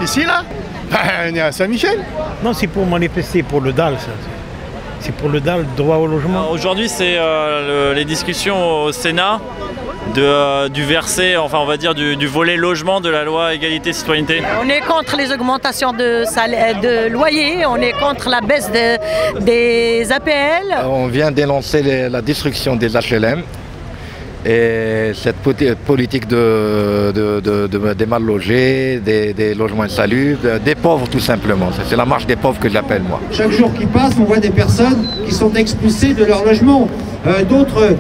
Ici, là, on est à Saint-Michel. Non, c'est pour manifester pour le DAL, ça. C'est pour le DAL, droit au logement. Aujourd'hui, c'est les discussions au Sénat du verset, enfin on va dire du volet logement de la loi égalité-citoyenneté. On est contre les augmentations de loyer, on est contre la baisse des APL. On vient dénoncer la destruction des HLM et cette politique des mal logés, des logements insalubres, des pauvres tout simplement. C'est la marche des pauvres que j'appelle moi. Chaque jour qui passe, on voit des personnes qui sont expulsées de leur logement, d'autres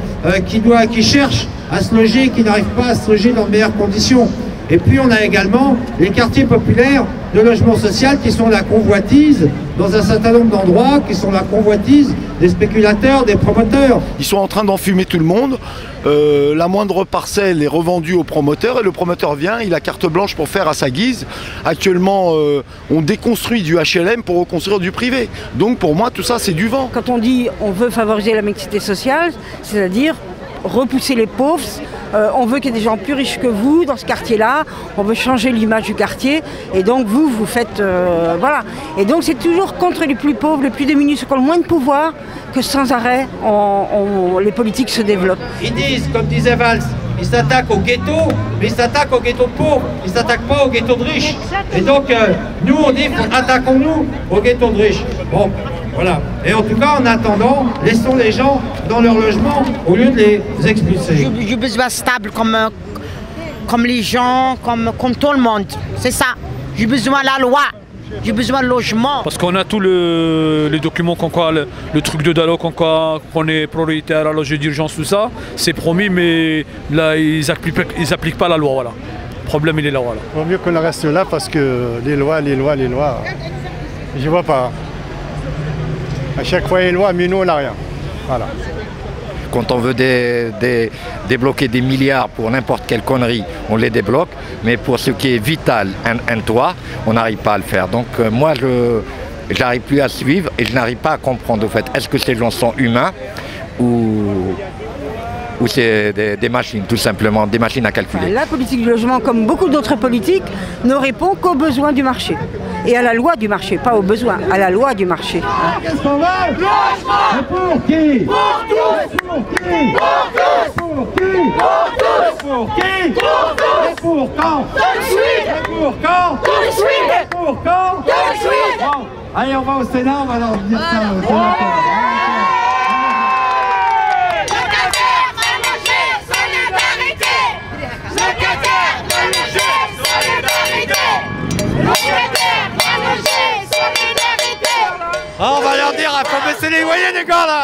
qui cherchent à se loger, qui n'arrivent pas à se loger dans de meilleures conditions. Et puis on a également les quartiers populaires de logement social qui sont la convoitise dans un certain nombre d'endroits, qui sont la convoitise des spéculateurs, des promoteurs. Ils sont en train d'enfumer tout le monde. La moindre parcelle est revendue au promoteur et le promoteur vient, il a carte blanche pour faire à sa guise. Actuellement, on déconstruit du HLM pour reconstruire du privé. Donc pour moi, tout ça, c'est du vent. Quand on dit on veut favoriser la mixité sociale, c'est-à-dire repousser les pauvres, on veut qu'il y ait des gens plus riches que vous dans ce quartier-là, on veut changer l'image du quartier, et donc vous faites... voilà. Et donc c'est toujours contre les plus pauvres, les plus démunis, ceux qui ont le moins de pouvoir, que sans arrêt, les politiques se développent. Ils disent, comme disait Valls, ils s'attaquent au ghetto, mais ils s'attaquent au ghetto de pauvres, ils ne s'attaquent pas au ghetto de riches. Et donc, nous, on dit, attaquons-nous au ghetto de riches. Bon, voilà. Et en tout cas, en attendant, laissons les gens dans leur logement au lieu de les expulser. J'ai besoin stable comme les gens, comme tout le monde. C'est ça. J'ai besoin de la loi. J'ai besoin de logement. Parce qu'on a tous les documents qu'on croit, le truc de Dalo qu'on est prioritaire à logement d'urgence, tout ça, c'est promis, mais là, ils appliquent pas la loi, voilà. Le problème, il est là, voilà. Il vaut mieux qu'on reste là parce que les lois, je vois pas. À chaque fois, les lois, mais nous, on n'a rien. Voilà. Quand on veut débloquer des milliards pour n'importe quelle connerie, on les débloque. Mais pour ce qui est vital, un toit, on n'arrive pas à le faire. Donc moi, je n'arrive plus à suivre et je n'arrive pas à comprendre au fait. Est-ce que ces gens sont humains ou c'est des machines, tout simplement, des machines à calculer? La politique du logement, comme beaucoup d'autres politiques, ne répond qu'aux besoins du marché. Et à la loi du marché, pas aux besoins, à la loi du marché. Qu'est-ce qu'on veut? Logement! Pour qui? Pour tous! Pour qui? Pour tous! Pour qui? Pour tous! Pour qui? Pour tous! Et pour quand? Tout de suite! Et pour quand? Tout de suite! Et pour quand? Tout de suite! Bon, allez, on va au Sénat, on va leur dire ça. Ah, on va leur dire, il faut baisser les loyers, les gars, là.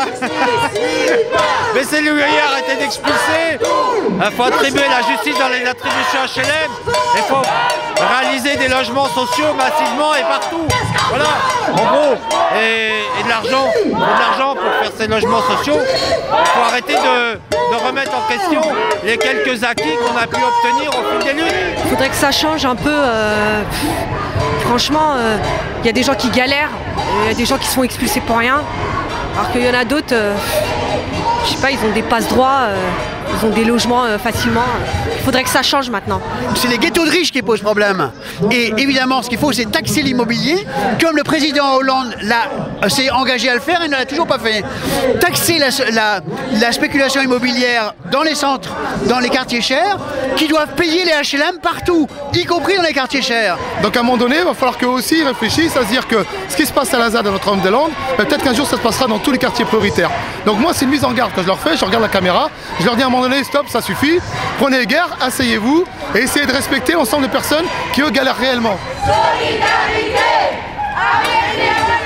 Baisser les loyers, arrêter d'expulser. Il faut attribuer la justice dans les attributions HLM. Il faut réaliser des logements sociaux massivement et partout. Voilà, en gros. Et de l'argent pour faire ces logements sociaux. Il faut arrêter de remettre en question les quelques acquis qu'on a pu obtenir au fil des luttes. Il faudrait que ça change un peu. Franchement, il y a des gens qui galèrent, il y a des gens qui se font expulser pour rien, alors qu'il y en a d'autres, je sais pas, ils ont des passe-droits, ils ont des logements facilement. Il faudrait que ça change maintenant. C'est les ghettos de riches qui posent problème. Et évidemment, ce qu'il faut, c'est taxer l'immobilier, comme le président Hollande s'est engagé à le faire et ne l'a toujours pas fait. Taxer la spéculation immobilière dans les centres, dans les quartiers chers, qui doivent payer les HLM partout, y compris dans les quartiers chers. Donc à un moment donné, il va falloir qu'eux aussi réfléchissent à se dire que ce qui se passe à la ZAD, à Notre-Dame-des-Landes, peut-être qu'un jour ça se passera dans tous les quartiers prioritaires. Donc moi, c'est une mise en garde que je leur fais, je regarde la caméra, je leur dis à un moment donné, stop, ça suffit, prenez les gardes, asseyez-vous et essayez de respecter l'ensemble des personnes qui eux galèrent réellement. Solidarité avec les